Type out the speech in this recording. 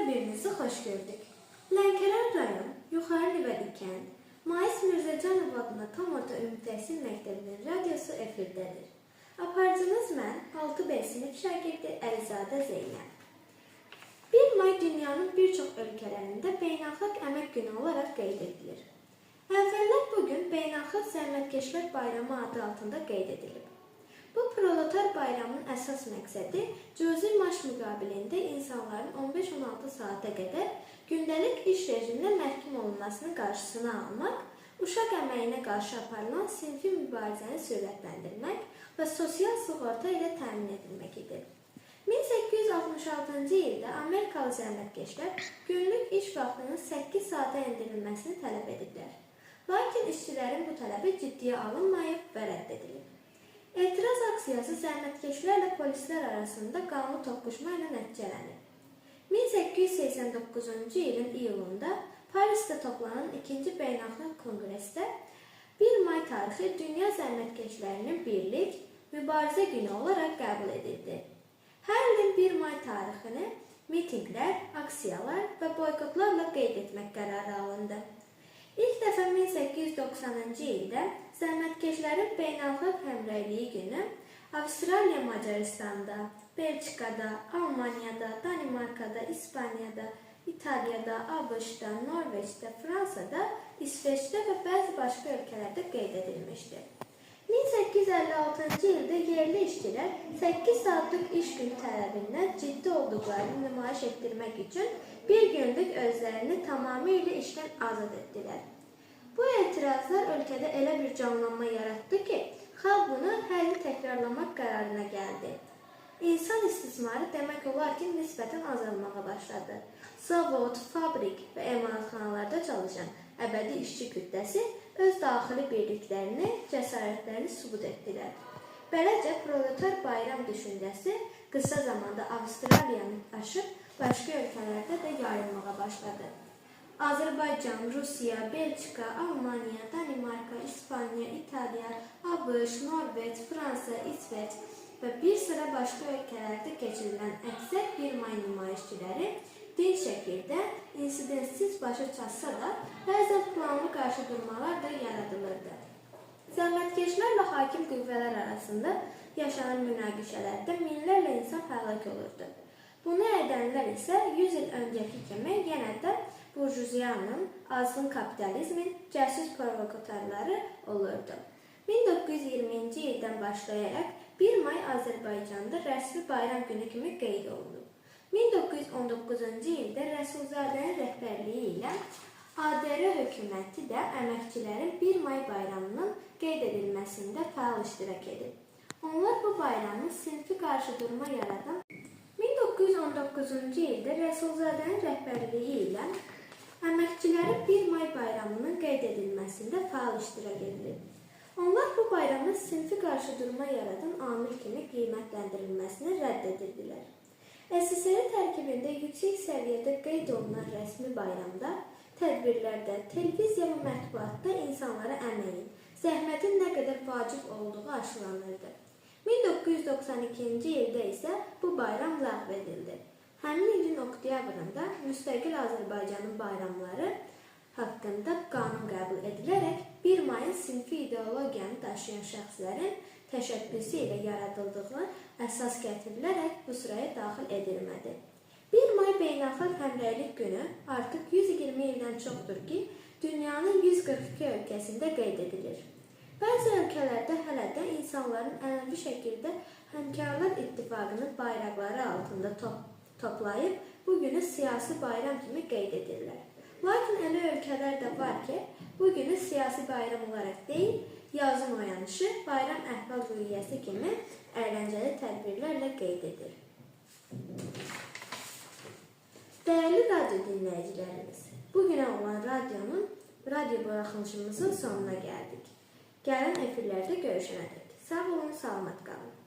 birinizi xoş gördük. Lənkəran rayon, Yuxarı Livədi kənd, Mais Mirzəcanov adına tam orta ümumi təhsil məktəbinin radiosu efirdədir. Aparıcınız mən 6B sinif şagirdi Əlizadə Zeynəb. 1 may dünyanın bir çox ölkələrində beynəlxalq əmək günü olaraq qeyd edilir. Əvvəllər bugün Beynəlxalq Zəhmətkeşlər Bayramı adı altında qeyd edilib. Bu proletar bayramın əsas məqsədi cüzi maaş müqabilində insanların 15-16 saata qədər gündəlik iş rejiminə məhkum olunmasının qarşısını almaq, uşaq əməyinə qarşı aparılan sinfi mübarizəni sürətləndirmək və sosial sığorta ilə təmin edilmək idi. 1866-cı ildə Amerikalı zəhmətkeşlər günlük iş vaxtının 8 saata endirilməsini tələb ediblər. Lakin işçilərin bu tələbi ciddiyə alınmayıb və rədd edilib. Etiraz aksiyası zəhmətkeşlərlə polislər arasında qanlı toqquşma ilə nəticələnib. 1889-cu ilin iyulunda Parisdə toplanan 2-ci Beynəlxalq Konqresdə 1 may tarixi Dünya Zəhmətkeşlərinin Birlik, Mübarizə günü olaraq qəbul edildi. Hər ilin 1 may tarixini mitinqlər, aksiyalar və boykotlarla qeyd etmək qərarı alındı. İlk dəfə 1890-cı ildə zəhmətkeşlərin beynəlxalq həmrəyliyi günü Avstraliya, Macaristanda, Belçikada, Almaniyada, Danimarkada, İspaniyada, İtaliyada, ABŞ-da, Norveçdə, Fransada, İsveçdə və bəzi başqa ölkələrdə qeyd edilmişdir. 1856-cı ildə yerli işçilər 8 saatlıq iş günü tələbindən ciddi olduqlarını nümayiş etdirmək üçün bir günlük özlərini tamamilə işdən azad etdilər. Bu etirazlar ölkədə elə bir canlanma yaratdı ki, xalq bunu hər il təkrarlamaq qərarına gəldi. İnsan istismarı demək olar ki, nisbətən azalmağa başladı. Zavod, fabrik və emalatxanalarda çalışan əbədi işçi kütləsi öz daxili birliklərini, cəsarətlərini sübut etdilər. Beləcə, proletar bayram düşüncəsi qısa zamanda Avstraliyanı aşıb, başqa ölkələrdə də yayılmağa başladı. Azərbaycan, Rusiya, Belçika, Almaniya, Danimarka, İspaniya, İtaliya, ABŞ, Norveç, Fransa, İsveç və bir sıra başqa ölkələrdə keçirilən əksər 1 may nümayişçiləri dinç şəkildə, insidentsiz başa çatsa da, bəzən planlı qarşıdurmalar da yaradılırdı. Zəhmətkeşlərlə hakim qüvvələr arasında yaşanan münaqişələrdə minlərlə insan həlak olurdu. Bunu edənlər isə 100 il öncəki kimi yenə də burjuziyanın, azğın kapitalizmin cəsus provokatorları olurdu. 1920-ci ildən başlayaraq 1 may Azərbaycanda rəsmi bayram günü kimi qeyd olunub. 1919-cu ildə Rəsulzadənin rəhbərliyi ilə ADR hökuməti də əməkçilərin 1 may bayramının qeyd edilməsində fəal iştirak edib. Onlar bu bayramın sinfi qarşıdurma yaradan 1919-cu ildə Rəsulzadənin rəhbərliyi ilə əməkçilərin 1 may bayramının qeyd edilməsində fəal iştirak edib. Onlar bu bayramın sinfi qarşıdurma yaradan amil kimi qiymətləndirilməsini rədd edirdilər. SSR tərkibində yüksək səviyyədə qeyd olunan rəsmi bayramda, tədbirlərdə, televiziya və mətbuatda insanlara əməyin, zəhmətin nə qədər vacib olduğu aşılanırdı. 1992-ci ildə isə bu bayram ləğv edildi. Həmin ilin oktyabrında müstəqil Azərbaycanın bayramları haqqında qanun qəbul edilərək 1 mayın sinfi ideologiyanı daşıyan şəxslərin təşəbbüsü ilə yaradıldığını əsas gətirilərək bu sıraya daxil edilmədi. 1 may beynəlxalq həmrəylik günü artıq 120 ildən çoxdur ki, dünyanın 142 ölkəsində qeyd edilir. Bəzi ölkələrdə hələ də insanların ənənəvi şəkildə Həmkarlar İttifaqının bayraqları altında toplayıb bu günü siyasi bayram kimi qeyd edirlər. Lakin elə ölkələr də var ki, bu günü siyasi bayram olaraq deyil, yazın oyanışı, bayram əhval-ruhiyyəsi kimi əyləncəli tədbirlərlə qeyd edir. Dəyərli radyo dinləyicilərimiz, bugünə olan radio buraxılışımızın sonuna gəldik. Gələn efirlərdə görüşənədək. Sağ olun, salamat qalın.